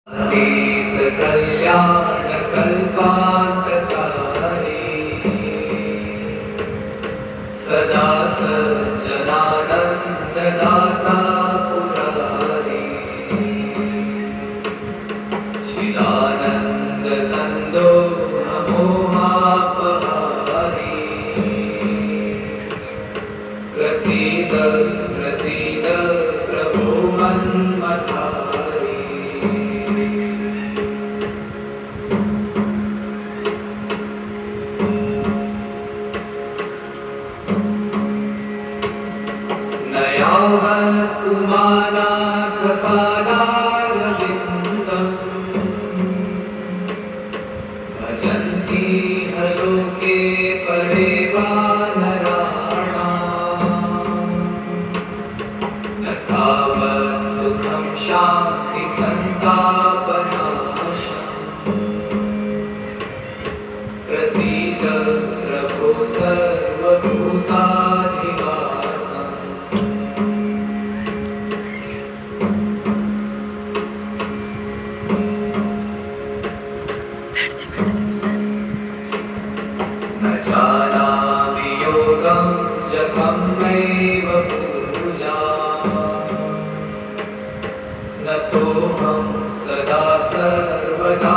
अतीत कल्याण कल्पांतकारी सदा सज्जनानंद दाता पुरारी चिदानंद संदोह मोहापहारी प्रसीद प्रसीद प्रभु मन्मथारी नयावतुमानाथ पादारविन्दम् भजन्ति हलोके परे वानराणाम् न तावत् सुखं शान्ति सन्तापनाशम् प्रसीद प्रभो सर्वभूताधिवासम् न जानामि योगं जपं नैव पूजाम् न तोऽहं सदा सर्वदा